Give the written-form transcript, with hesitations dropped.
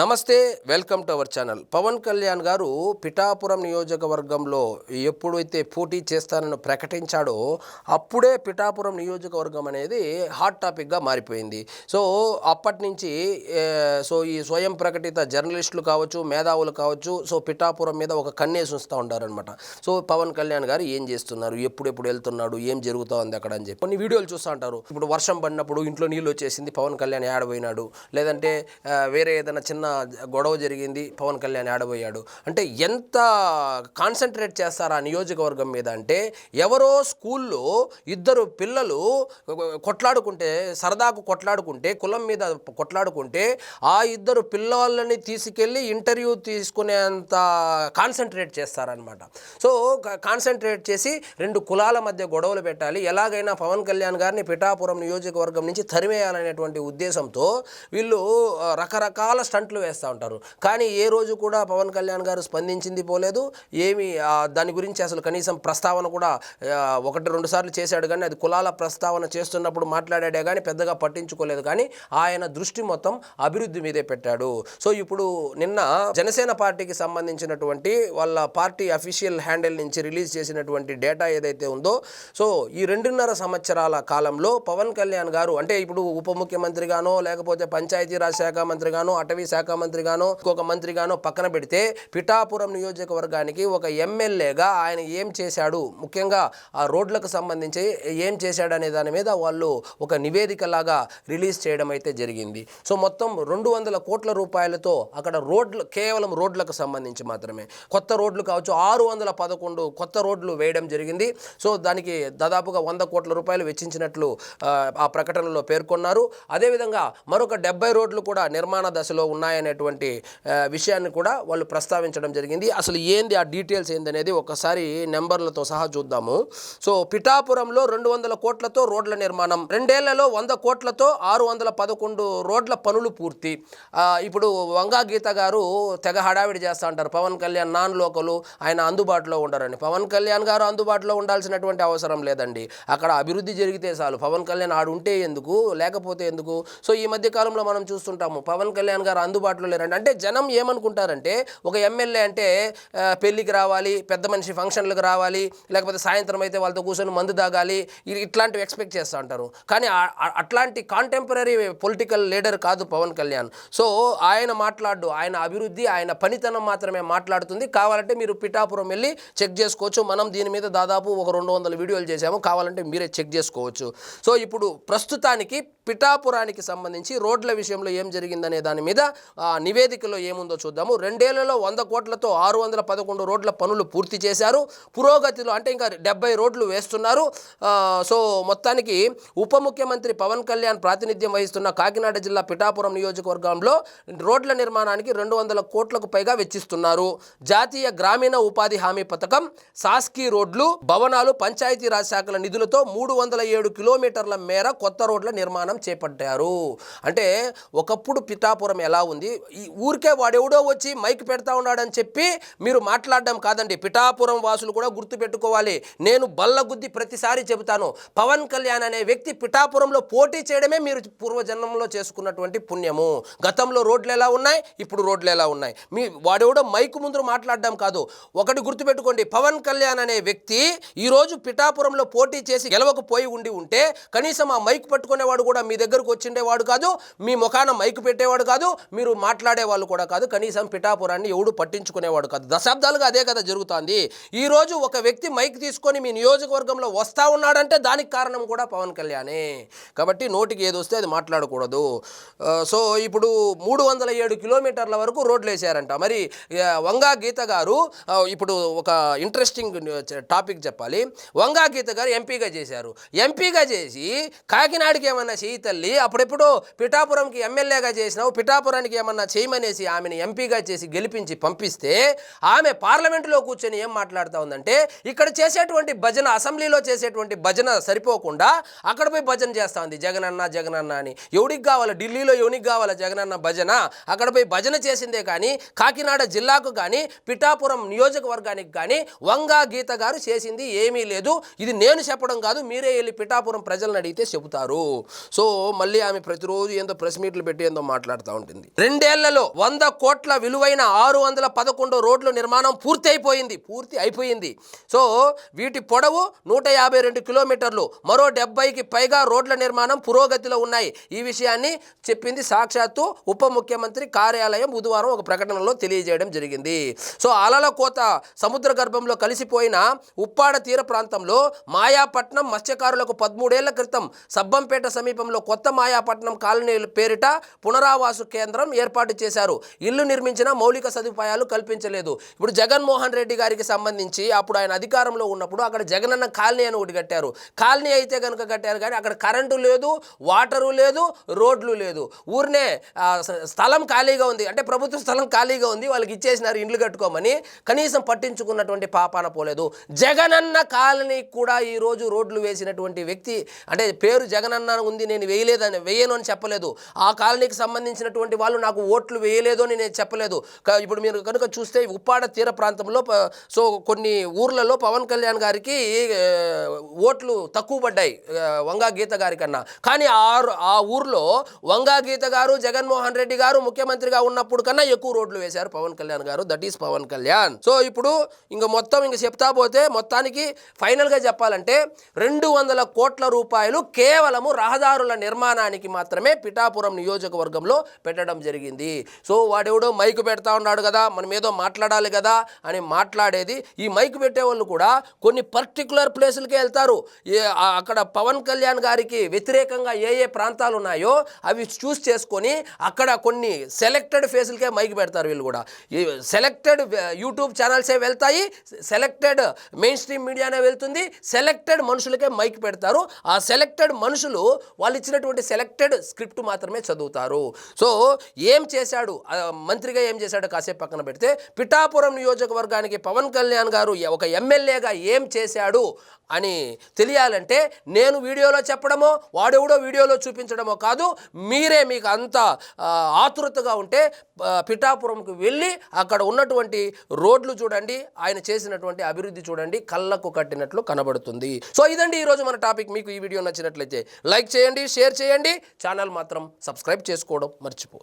నమస్తే, welcome to our channel. Pawan Kalyan గారు పిఠాపురం నియోజకవర్గంలో ఎప్పుడైతే పోటీ చేస్తానని ప్రకటించాడో అప్పుడే పిఠాపురం నియోజకవర్గం అనేది హాట్ టాపిక్గా మారిపోయింది. సో అప్పటి నుంచి ఈ స్వయం ప్రకటిత జర్నలిస్టులు కావచ్చు, మేధావులు కావచ్చు, సో పిఠాపురం మీద ఒక కన్నేసి ఉంచుతూ ఉంటారనమాట. సో పవన్ కళ్యాణ్ గారు ఏం చేస్తున్నారు, ఎప్పుడెప్పుడు వెళ్తున్నాడు, ఏం జరుగుతుంది అక్కడ అని చెప్పి కొన్ని వీడియోలు చూస్తూ ఉంటారు. ఇప్పుడు వర్షం పడినప్పుడు ఇంట్లో నీళ్ళు వచ్చేసింది, పవన్ కళ్యాణ్ ఏడబోయినాడు, లేదంటే వేరే ఏదైనా చిన్న గొడవ జరిగింది, పవన్ కళ్యాణ్ ఆడబోయాడు అంటే ఎంత కాన్సన్ట్రేట్ చేస్తారు ఆ నియోజకవర్గం మీద అంటే, ఎవరో స్కూల్లో ఇద్దరు పిల్లలు కొట్లాడుకుంటే, సరదాకు కొట్లాడుకుంటే, కులం మీద కొట్లాడుకుంటే ఆ ఇద్దరు పిల్లలని తీసుకెళ్ళి ఇంటర్వ్యూ తీసుకునేంత కాన్సన్ట్రేట్ చేస్తారనమాట. సో కాన్సన్ట్రేట్ చేసి రెండు కులాల మధ్య గొడవలు పెట్టాలి, ఎలాగైనా పవన్ కళ్యాణ్ గారిని పిఠాపురం నియోజకవర్గం నుంచి తరిమేయాలనేటువంటి ఉద్దేశంతో వీళ్ళు రకరకాల స్టంట్లు వేస్తూ ఉంటారు. కానీ ఏ రోజు కూడా పవన్ కళ్యాణ్ గారు స్పందించింది పోలేదు, ఏమి దాని గురించి అసలు కనీసం ప్రస్తావన కూడా 1-2 సార్లు చేశాడు, కానీ అది కులాల ప్రస్తావన చేస్తున్నప్పుడు మాట్లాడాడే కానీ పెద్దగా పట్టించుకోలేదు. కానీ ఆయన దృష్టి మొత్తం అభివృద్ధి మీదే పెట్టాడు. సో ఇప్పుడు నిన్న జనసేన పార్టీకి సంబంధించినటువంటి వాళ్ళ పార్టీ అఫీషియల్ హ్యాండిల్ నుంచి రిలీజ్ చేసినటువంటి డేటా ఏదైతే ఉందో, సో ఈ 2.5 సంవత్సరాల కాలంలో పవన్ కళ్యాణ్ గారు అంటే ఇప్పుడు ఉప ముఖ్యమంత్రిగానో, లేకపోతే పంచాయతీరాజ్ శాఖ మంత్రిగానో, అటవీ శాఖ మంత్రిగానో, ఇంకొక మంత్రిగానో పక్కన పెడితే పిఠాపురం నియోజకవర్గానికి ఒక ఎమ్మెల్యేగా ఆయన ఏం చేశాడు, ముఖ్యంగా ఆ రోడ్లకు సంబంధించి ఏం చేశాడు అనే దాని మీద వాళ్ళు ఒక నివేదికలాగా రిలీజ్ చేయడం అయితే జరిగింది. సో మొత్తం 200 కోట్ల రూపాయలతో అక్కడ రోడ్లు, కేవలం రోడ్లకు సంబంధించి మాత్రమే కొత్త రోడ్లు కావచ్చు, 611 కొత్త రోడ్లు వేయడం జరిగింది. సో దానికి దాదాపుగా 100 కోట్ల రూపాయలు వెచ్చించినట్లు ఆ ప్రకటనలో పేర్కొన్నారు. అదేవిధంగా మరొక 70 రోడ్లు కూడా నిర్మాణ దశలో ఉన్నాయనేటువంటి విషయాన్ని కూడా వాళ్ళు ప్రస్తావించడం జరిగింది. అసలు ఏంది ఆ డీటెయిల్స్ ఏందనేది ఒకసారి నెంబర్లతో సహా చూద్దాము. సో పిఠాపురంలో 200 కోట్లతో రోడ్ల నిర్మాణం, 2 ఏళ్లలో 100 కోట్లతో 611 రోడ్ల పనులు పూర్తి. ఇప్పుడు వంగా గీత గారు తెగ హడావిడి చేస్తూ ఉంటారు, పవన్ కళ్యాణ్ నాన్ లోకలు, ఆయన అందుబాటులో ఉండరని. పవన్ కళ్యాణ్ గారు అందుబాటులో ఉండాల్సినటువంటి అవసరం లేదండి. అక్కడ అభివృద్ధి జరిగితే చాలు, పవన్ కళ్యాణ్ ఆడు ఉంటే ఎందుకు, లేకపోతే ఎందుకు. సో ఈ మధ్య కాలంలో మనం చూస్తుంటాము పవన్ కళ్యాణ్ గారు అందుబాటులో లేరండి. అంటే జనం ఏమనుకుంటారంటే ఒక ఎమ్మెల్యే అంటే పెళ్ళికి రావాలి, పెద్ద మనిషి ఫంక్షన్లకు రావాలి, లేకపోతే సాయంత్రం అయితే వాళ్ళతో కూర్చొని మందు తాగాలి, ఇట్లాంటివి ఎక్స్పెక్ట్ చేస్తూ ఉంటారు. కానీ అట్లాంటి కాంటెంపరీ పొలిటికల్ లీడర్ కాదు పవన్ కళ్యాణ్. సో ఆయన మాట్లాడు, ఆయన అభివృద్ధి, ఆయన పనితనం మాత్రమే మాట్లాడుతుంది. కావాలంటే మీరు పిఠాపురం వెళ్ళి చెక్ చేసుకోవచ్చు. మనం దీని మీద దాదాపు ఒక 200 వీడియోలు చేశాము, కావాలంటే మీరే చెక్ చేసుకోవచ్చు. సో ఇప్పుడు ప్రస్తుతానికి పిఠాపురానికి సంబంధించి రోడ్ల విషయంలో ఏం జరిగిందనే దాని మీద నివేదికలో ఏముందో చూద్దాము. 2 ఏళ్లలో 100 కోట్లతో 611 రోడ్ల పనులు పూర్తి చేశారు. పురోగతిలో అంటే ఇంకా 70 రోడ్లు వేస్తున్నారు. సో మొత్తానికి ఉప ముఖ్యమంత్రి పవన్ కళ్యాణ్ ప్రాతినిధ్యం వహిస్తున్న కాకినాడ జిల్లా పిఠాపురం నియోజకవర్గంలో రోడ్ల నిర్మాణానికి 200 కోట్లకు పైగా వెచ్చిస్తున్నారు. జాతీయ గ్రామీణ ఉపాధి హామీ పథకం, సాస్కీ రోడ్లు, భవనాలు, పంచాయతీరాజ్ శాఖల నిధులతో 307 కిలోమీటర్ల మేర కొత్త రోడ్ల నిర్మాణం చేపట్టారు. అంటే ఒకప్పుడు పిఠాపురం ఎలా ఉంది, ఈ ఊరికే వాడెవడో వచ్చి మైక్ పెడతా ఉన్నాడని చెప్పి మీరు మాట్లాడడం కాదండి. పిఠాపురం వాసులు కూడా గుర్తుపెట్టుకోవాలి. నేను బల్లగుద్ది ప్రతిసారి చెబుతాను, పవన్ కళ్యాణ్ అనే వ్యక్తి పిఠాపురంలో పోటీ చేయడమే మీరు పూర్వజన్మంలో చేసుకున్నటువంటి పుణ్యము. గతంలో రోడ్లు ఎలా ఉన్నాయి, ఇప్పుడు రోడ్లు ఎలా ఉన్నాయి, వాడెవడో మైకు ముందు మాట్లాడడం కాదు. ఒకటి గుర్తుపెట్టుకోండి, పవన్ కళ్యాణ్ అనే వ్యక్తి ఈరోజు పిఠాపురంలో పోటీ చేసి గెలవకపోయి ఉంటే కనీసం ఆ మైక్ పట్టుకునేవాడు కూడా మీ దగ్గరకు వచ్చిండేవాడు కాదు, మీ ముఖాన మైకు పెట్టేవాడు కాదు, మీరు మాట్లాడేవాళ్ళు కూడా కాదు, కనీసం పిఠాపురాన్ని ఎవడు పట్టించుకునేవాడు కాదు. దశాబ్దాలుగా అదే కదా జరుగుతుంది. ఈరోజు ఒక వ్యక్తి మైక్ తీసుకొని మీ నియోజకవర్గంలో వస్తూ ఉన్నాడంటే దానికి కారణం కూడా పవన్ కళ్యాణే. కాబట్టి నోటికి ఏది వస్తే అది మాట్లాడకూడదు. సో ఇప్పుడు 307 కిలోమీటర్ల వరకు రోడ్లు వేసారంట. మరి వంగా గీత గారు, ఇప్పుడు ఒక ఇంట్రెస్టింగ్ టాపిక్ చెప్పాలి. వంగా గీత గారు ఎంపీగా చేశారు. ఎంపీగా చేసి కాకినాడకి ఏమన్నా చేయి తల్లి, అప్పుడెప్పుడు పిఠాపురంకి ఎమ్మెల్యేగా చేసినావు, పిఠాపురానికి ఏమన్నా చేయమనేసి ఆమెను ఎంపీగా చేసి గెలిపించి పంపిస్తే ఆమె పార్లమెంటులో కూర్చొని ఏం మాట్లాడుతూ ఉందంటే, ఇక్కడ చేసేటువంటి భజన, అసెంబ్లీలో చేసేటువంటి భజన సరిపోకుండా అక్కడ పోయి భజన చేస్తూ ఉంది, జగనన్న జగనన్న అని. ఎవడికి కావాలి, ఢిల్లీలో ఎవరికి కావాలి జగనన్న భజన? అక్కడ పోయి భజన చేసిందే కానీ కాకినాడ జిల్లాకు కానీ పిఠాపురం నియోజకవర్గానికి కానీ వంగా గీత గారు చేసింది ఏమీ లేదు. ఇది నేను చెప్పడం కాదు, మీరే వెళ్ళి పిఠాపురం ప్రజలను అడిగితే చెబుతారు. సో సో మళ్ళీ ఆమె ప్రతిరోజు ఏందో ప్రెస్ మీట్లు పెట్టి ఏందో మాట్లాడుతూ ఉంటుంది. 2 ఏళ్లలో 100 కోట్ల విలువైన 611 రోడ్ల నిర్మాణం పూర్తి అయిపోయింది. సో వీటి పొడవు 152 కిలోమీటర్లు, మరో 70కి పైగా రోడ్ల నిర్మాణం పురోగతిలో ఉన్నాయి. ఈ విషయాన్ని చెప్పింది సాక్షాత్తు ఉప ముఖ్యమంత్రి కార్యాలయం బుధవారం ఒక ప్రకటనలో తెలియజేయడం జరిగింది. సో అలల కోత సముద్ర గర్భంలో కలిసిపోయిన ఉప్పాడ తీర ప్రాంతంలో మాయాపట్నం మత్స్యకారులకు 13 ఏళ్ల క్రితం సబ్బంపేట సమీపంలో కొత్త మాయాపట్నం కాలనీ పేరిట పునరావాసు కేంద్రం ఏర్పాటు చేశారు. ఇల్లు నిర్మించిన మౌలిక సదుపాయాలు కల్పించలేదు. ఇప్పుడు జగన్మోహన్ రెడ్డి గారికి సంబంధించి అప్పుడు ఆయన అధికారంలో ఉన్నప్పుడు అక్కడ జగనన్న కాలనీ అని ఒకటి కట్టారు. కాలనీ అయితే కనుక కట్టారు, కానీ అక్కడ కరెంటు లేదు, వాటరు లేదు, రోడ్లు లేదు. ఊరినే స్థలం ఖాళీగా ఉంది, అంటే ప్రభుత్వ స్థలం ఖాళీగా ఉంది, వాళ్ళకి ఇచ్చేసినారు ఇండ్లు కట్టుకోమని. కనీసం పట్టించుకున్నటువంటి పాపాన పోలేదు. జగనన్న కాలనీ కూడా ఈరోజు రోడ్లు వేసినటువంటి వ్యక్తి, అంటే పేరు జగనన్న ఉంది, నేను వేయను అని చెప్పలేదు. ఆ కాలనీకి సంబంధించినటువంటి వాళ్ళు నాకు ఓట్లు వేయలేదు అని నేను చెప్పలేదు. ఇప్పుడు మీరు కనుక చూస్తే ఉప్పాడ తీర ప్రాంతంలో సో కొన్ని ఊర్లలో పవన్ కళ్యాణ్ గారికి ఓట్లు తక్కువ పడ్డాయి వంగా గీత గారి కన్నా. కానీ ఆ ఊర్లో వంగా గీత గారు జగన్మోహన్ రెడ్డి గారు ముఖ్యమంత్రిగా ఉన్నప్పుడు కన్నా ఎక్కువ రోడ్లు వేశారు పవన్ కళ్యాణ్ గారు. That is Pawan Kalyan. So ఇప్పుడు మొత్తం చెప్తా పోతే మొత్తానికి ఫైనల్గా చెప్పాలంటే 200 కోట్ల రూపాయలు కేవలము రహదారుల నిర్మాణానికి మాత్రమే పిఠాపురం నియోజకవర్గంలో పెట్టడం జరిగింది. సో వాడెవడో మైకు పెడతా ఉన్నాడు కదా, మనం ఏదో మాట్లాడాలి కదా అని మాట్లాడేది. ఈ మైకు పెట్టే వాళ్ళు కూడా కొన్ని పర్టికులర్ ప్లేసులకే వెళ్తారు. అక్కడ పవన్ కళ్యాణ్ గారికి వ్యతిరేకంగా ఏ ప్రాంతాలు ఉన్నాయో అవి చూస్ చేసుకొని అక్కడ కొన్ని సెలెక్టెడ్ ఫేసులకే మైక్ పెడతారు. వీళ్ళు కూడా సెలెక్టెడ్ యూట్యూబ్ ఛానల్సే వెళ్తాయి, సెలెక్టెడ్ మెయిన్ స్ట్రీమ్ మీడియానే వెళ్తుంది, సెలెక్టెడ్ మనుషులకే మైక్ పెడతారు. ఆ సెలెక్టెడ్ మనుషులు వాళ్ళు ఇచ్చినటువంటి సెలెక్టెడ్ స్క్రిప్ట్ మాత్రమే చదువుతారు. సో ఏం చేశాడు మంత్రిగా, ఏం చేశాడు కాసేపు పక్కన పెడితే, పిఠాపురం నియోజకవర్గానికి పవన్ కళ్యాణ్ గారు ఒక ఎమ్మెల్యేగా ఏం చేశాడు అని తెలియాలంటే నేను వీడియోలో చెప్పడమో వాడెవడో వీడియోలో చూపించడమో కాదు. మీరే మీకు అంత ఆతృతగా ఉంటే పిఠాపురంకు వెళ్ళి అక్కడ ఉన్నటువంటి రోడ్లు చూడండి, ఆయన చేసినటువంటి అభివృద్ధి చూడండి, కళ్ళకు కట్టినట్లు కనబడుతుంది. సో ఇదండి ఈరోజు మన టాపిక్. మీకు ఈ వీడియో నచ్చినట్లయితే లైక్ చేయండి, షేర్ చేయండి, ఛానల్ మాత్రం సబ్స్క్రైబ్ చేసుకోవడం మర్చిపోదు.